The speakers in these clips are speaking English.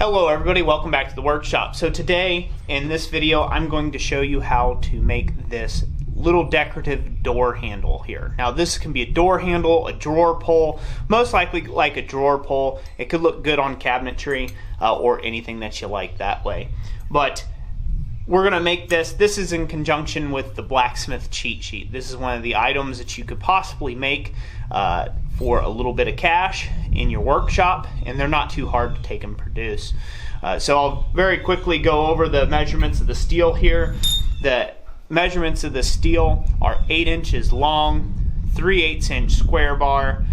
Hello everybody, welcome back to the workshop. So today in this video I'm going to show you how to make this little decorative door handle here. Now this can be a door handle, a drawer pull, most likely like a drawer pull. It could look good on cabinetry or anything that you like that way. But we're going to make this. This is in conjunction with the Blacksmith cheat sheet. This is one of the items that you could possibly make for a little bit of cash in your workshop, and they're not too hard to take and produce. So I'll very quickly go over the measurements of the steel here. The measurements of the steel are 8 inches long, 3/8 inch square bar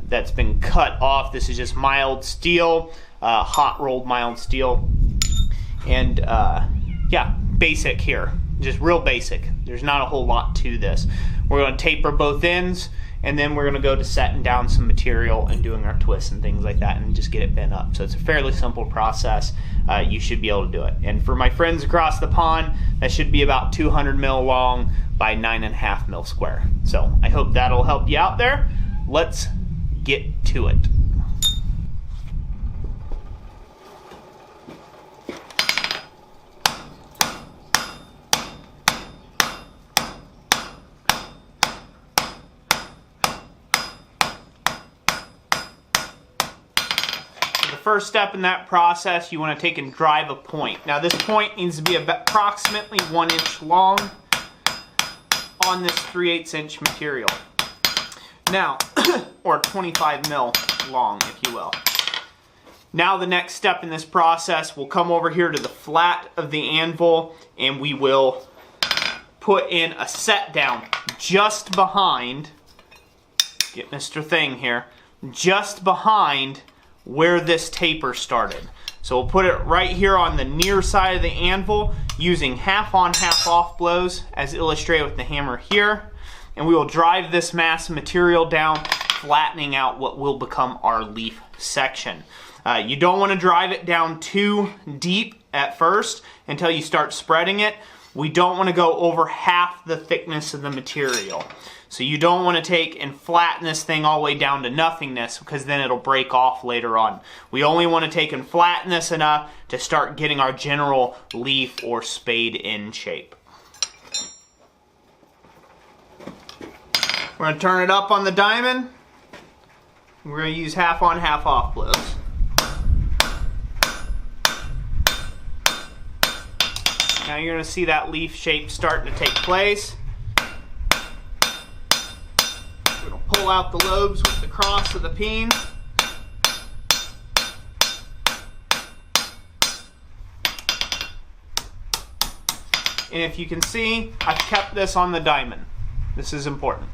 that's been cut off. This is just mild steel, hot rolled mild steel, and yeah, basic here, just real basic. There's not a whole lot to this. We're going to taper both ends, and then we're going to go to setting down some material and doing our twists and things like that and just get it bent up. So it's a fairly simple process. You should be able to do it. And for my friends across the pond, that should be about 200 mil long by 9.5 mil square. So I hope that'll help you out there. Let's get to it. First step in that process, you want to take and drive a point. Now this point needs to be approximately 1 inch long on this 3/8 inch material. Now, or 25 mil long, if you will. Now the next step in this process, we'll come over here to the flat of the anvil and we will put in a set down just behind, get Mr. Thing here, just behind where this taper started. So we'll put it right here on the near side of the anvil using half on, half off blows as illustrated with the hammer here. And we will drive this mass of material down, flattening out what will become our leaf section. You don't want to drive it down too deep at first until you start spreading it. We don't want to go over half the thickness of the material. So you don't want to take and flatten this thing all the way down to nothingness, because then it'll break off later on. We only want to take and flatten this enough to start getting our general leaf or spade in shape. We're going to turn it up on the diamond. We're going to use half on, half off blows. Now you're going to see that leaf shape starting to take place. We're going to pull out the lobes with the cross of the peen. And if you can see, I've kept this on the diamond. This is important.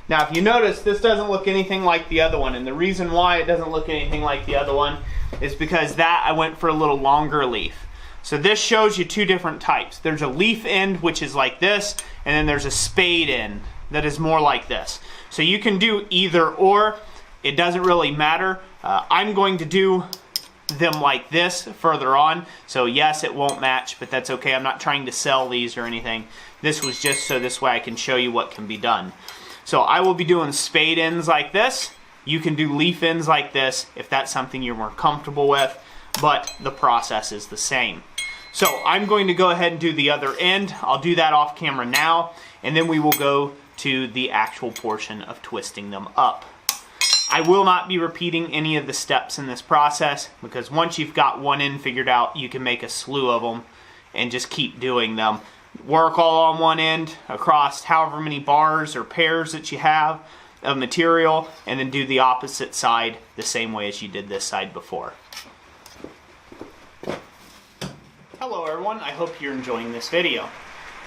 Now if you notice, this doesn't look anything like the other one, and the reason why it doesn't look anything like the other one is because that I went for a little longer leaf. So this shows you two different types. There's a leaf end, which is like this, and then there's a spade end that is more like this. So you can do either or. It doesn't really matter. I'm going to do them like this further on. So yes, it won't match, but that's okay. I'm not trying to sell these or anything. This was just so this way I can show you what can be done. So I will be doing spade ends like this. You can do leaf ends like this if that's something you're more comfortable with, but the process is the same. So I'm going to go ahead and do the other end. I'll do that off camera now, and then we will go to the actual portion of twisting them up. I will not be repeating any of the steps in this process, because once you've got one end figured out, you can make a slew of them and just keep doing them. Work all on one end across however many bars or pairs that you have of material, and then do the opposite side the same way as you did this side before. Hello everyone, I hope you're enjoying this video.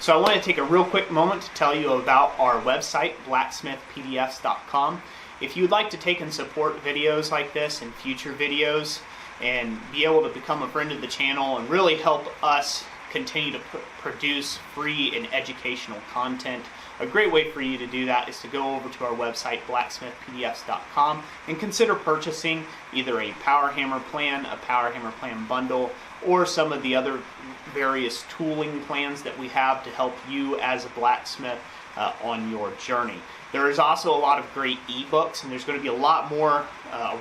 So I want to take a real quick moment to tell you about our website, blacksmithpdfs.com. If you'd like to take and support videos like this and future videos and be able to become a friend of the channel and really help us continue to produce free and educational content, a great way for you to do that is to go over to our website, blacksmithpdfs.com, and consider purchasing either a power hammer plan, a power hammer plan bundle, or some of the other various tooling plans that we have to help you as a blacksmith on your journey. There is also a lot of great ebooks, and there's going to be a lot more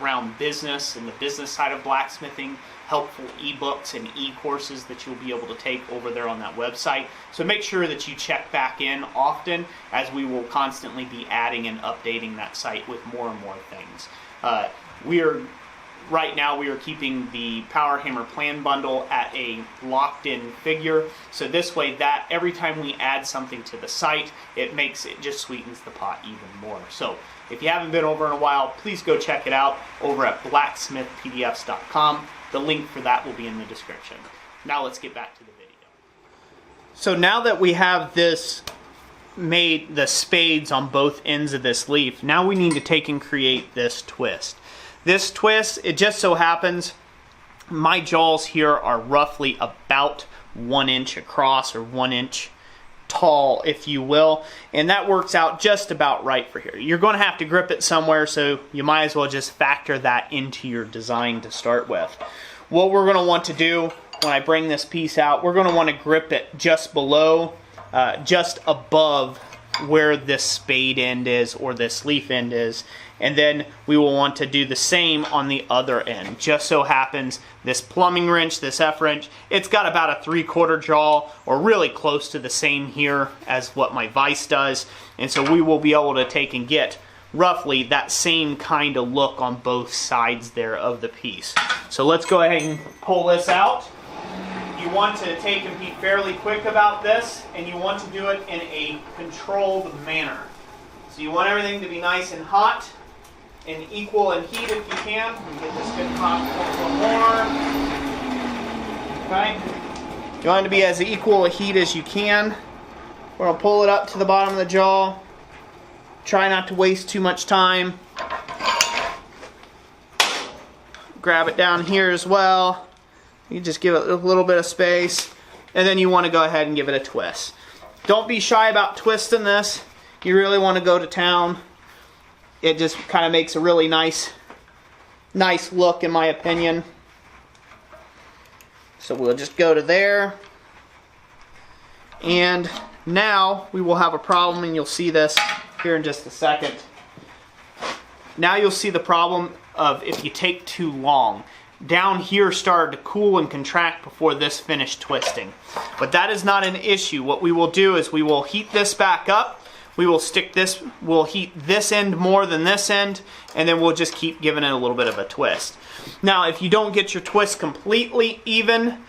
around business and the business side of blacksmithing, helpful ebooks and e-courses that you'll be able to take over there on that website. So make sure that you check back in often, as we will constantly be adding and updating that site with more and more things. Right now we are keeping the Power Hammer Plan Bundle at a locked-in figure, so this way that every time we add something to the site, it just sweetens the pot even more. So if you haven't been over in a while, please go check it out over at blacksmithpdfs.com. The link for that will be in the description. Now let's get back to the video. So now that we have this made, the spades on both ends of this leaf, now we need to take and create this twist. This twist, it just so happens my jaws here are roughly about 1 inch across, or 1 inch tall, if you will, and that works out just about right for here. You're going to have to grip it somewhere, so you might as well just factor that into your design to start with. What we're going to want to do when I bring this piece out, we're going to want to grip it just below, just above where this spade end is, or this leaf end is, and then we will want to do the same on the other end. Just so happens this plumbing wrench, this F-wrench, it's got about a 3/4 jaw, or really close to the same here as what my vise does, and so we will be able to take and get roughly that same kind of look on both sides there of the piece. So let's go ahead and pull this out. You want to take and be fairly quick about this, and you want to do it in a controlled manner. So you want everything to be nice and hot and equal in heat if you can. Get this good hot a little more. Okay? You want it to be as equal a heat as you can. We're going to pull it up to the bottom of the jaw. Try not to waste too much time. Grab it down here as well. You just give it a little bit of space, and then you want to go ahead and give it a twist. Don't be shy about twisting this. You really want to go to town. It just kind of makes a really nice look, in my opinion. So we'll just go to there, and now we will have a problem, and you'll see this here in just a second. Now you'll see the problem of if you take too long. Down here started to cool and contract before this finished twisting. But that is not an issue. What we will do is we will heat this back up. We'll heat this end more than this end, and then we'll just keep giving it a little bit of a twist. Now, if you don't get your twist completely even,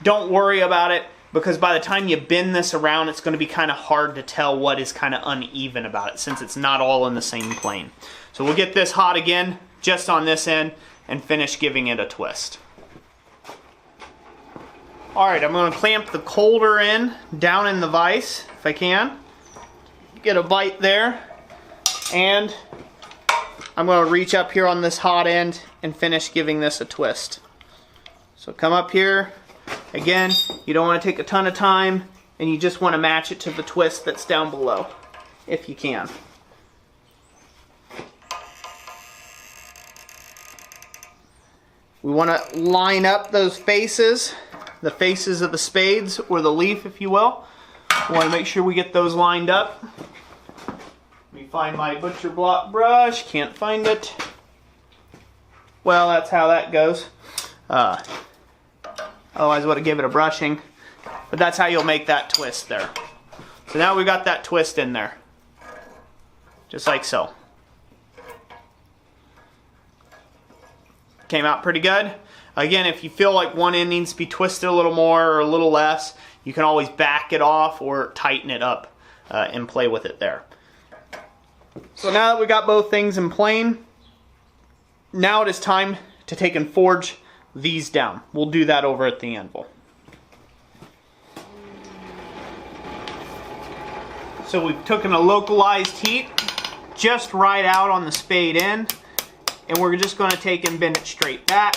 don't worry about it, because by the time you bend this around, it's going to be kind of hard to tell what is kind of uneven about it, since it's not all in the same plane. So we'll get this hot again, just on this end, and finish giving it a twist. Alright, I'm going to clamp the colder end down in the vise, if I can. Get a bite there. And I'm going to reach up here on this hot end and finish giving this a twist. So come up here. Again, you don't want to take a ton of time, and you just want to match it to the twist that's down below, if you can. We want to line up those faces, the faces of the spades, or the leaf, if you will. We want to make sure we get those lined up. Let me find my butcher block brush. Can't find it. Well, that's how that goes. Otherwise I would have given it a brushing. But that's how you'll make that twist there. So now we've got that twist in there. Just like so. Came out pretty good. Again, if you feel like one end needs to be twisted a little more or a little less, you can always back it off or tighten it up and play with it there. So now that we got both things in plane, now it is time to take and forge these down. We'll do that over at the anvil. So we've taken a localized heat just right out on the spade end, and we're just going to take and bend it straight back.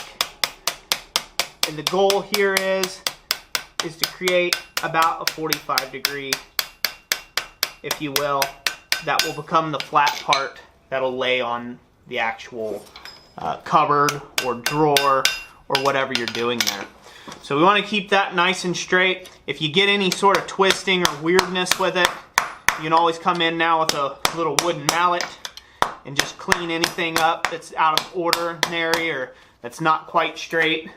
And the goal here is to create about a 45-degree, if you will, that will become the flat part that'll lay on the actual cupboard or drawer or whatever you're doing there. So we want to keep that nice and straight. If you get any sort of twisting or weirdness with it, you can always come in now with a little wooden mallet and just clean anything up that's out of ordinary or that's not quite straight.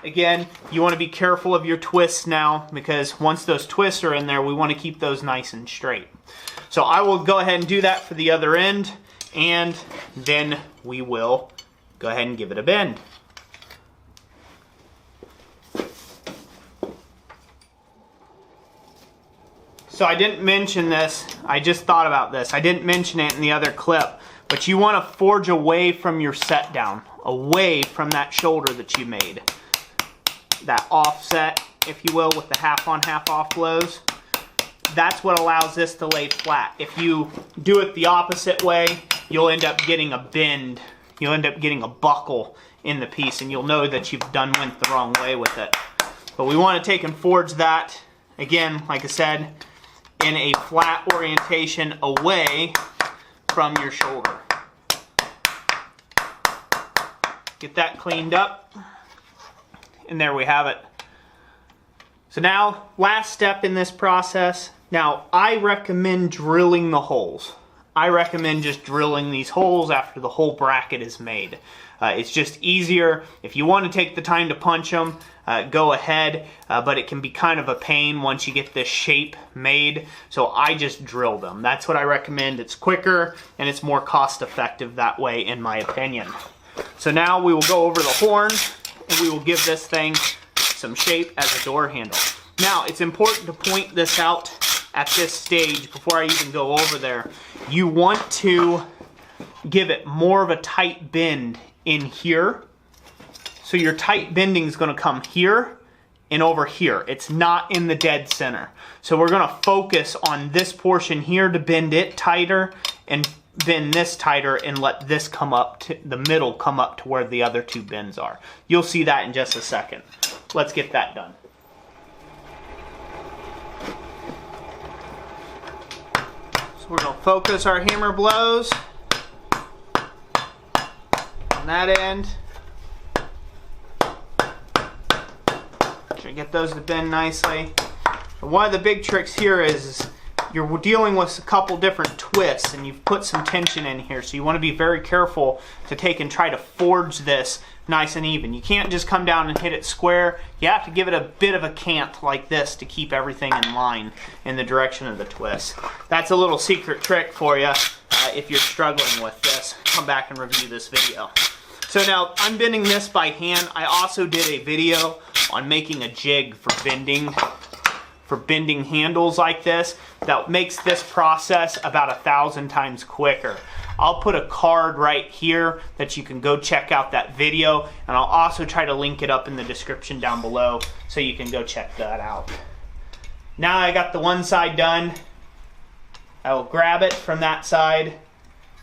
Again, you want to be careful of your twists now, because once those twists are in there, we want to keep those nice and straight. So I will go ahead and do that for the other end, and then we will go ahead and give it a bend. So I didn't mention this, I just thought about this. I didn't mention it in the other clip, but you want to forge away from your set down, away from that shoulder that you made. That offset, if you will, with the half on half off blows. That's what allows this to lay flat. If you do it the opposite way, you'll end up getting a bend. You'll end up getting a buckle in the piece, and you'll know that you've went the wrong way with it. But we want to take and forge that, again, like I said, in a flat orientation away from your shoulder. Get that cleaned up. And there we have it. So now, last step in this process. Now, I recommend drilling the holes. I recommend just drilling these holes after the whole bracket is made. It's just easier. If you want to take the time to punch them, go ahead, but it can be kind of a pain once you get this shape made. So I just drill them. That's what I recommend. It's quicker and it's more cost effective that way, in my opinion. So now we will go over the horn, and we will give this thing some shape as a door handle. Now, it's important to point this out at this stage before I even go over there. You want to give it more of a tight bend in here. So your tight bending is going to come here and over here. It's not in the dead center. So we're going to focus on this portion here to bend it tighter, and bend this tighter, and let this come up to the middle, come up to where the other two bends are. You'll see that in just a second. Let's get that done. So we're going to focus our hammer blows on that end. Try to get those to bend nicely. And one of the big tricks here is you're dealing with a couple different twists, and you've put some tension in here, so you want to be very careful to take and try to forge this nice and even. You can't just come down and hit it square. You have to give it a bit of a cant like this to keep everything in line in the direction of the twist. That's a little secret trick for you if you're struggling with this. Come back and review this video. So now I'm bending this by hand. I also did a video on making a jig for bending handles like this that makes this process about 1,000 times quicker. I'll put a card right here that you can go check out that video, and I'll also try to link it up in the description down below so you can go check that out. Now I got the one side done. I will grab it from that side.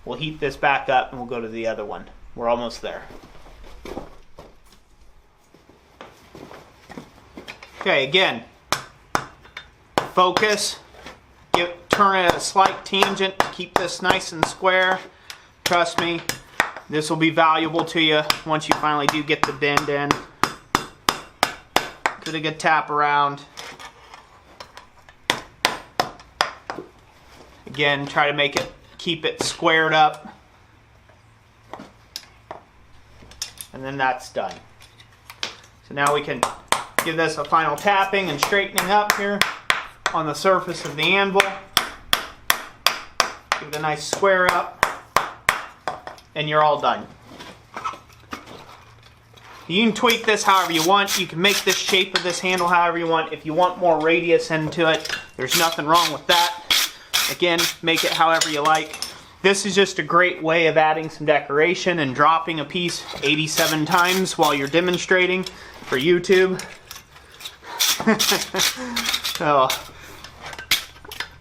We'll heat this back up and we'll go to the other one. We're almost there. Okay, again, focus, turn it at a slight tangent, keep this nice and square. Trust me, this will be valuable to you once you finally do get the bend in. Give it a good tap around. Again, try to keep it squared up. And then that's done. So now we can give this a final tapping and straightening up here on the surface of the anvil. Give it a nice square up, and you're all done. You can tweak this however you want. You can make the shape of this handle however you want. If you want more radius into it, there's nothing wrong with that. Again, make it however you like. This is just a great way of adding some decoration and dropping a piece 87 times while you're demonstrating for YouTube.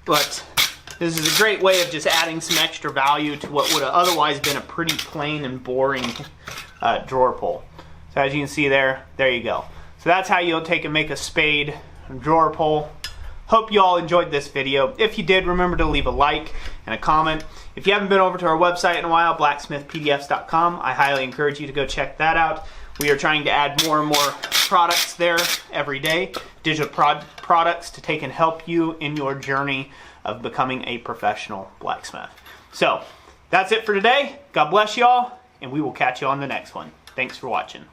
But this is a great way of just adding some extra value to what would have otherwise been a pretty plain and boring drawer pull. So as you can see there you go. So that's how you'll take and make a spade drawer pull. Hope you all enjoyed this video. If you did, remember to leave a like and a comment. If you haven't been over to our website in a while, blacksmithpdfs.com, I highly encourage you to go check that out. We are trying to add more and more products there every day, digital products to take and help you in your journey of becoming a professional blacksmith. So that's it for today. God bless y'all, and we will catch you on the next one. Thanks for watching.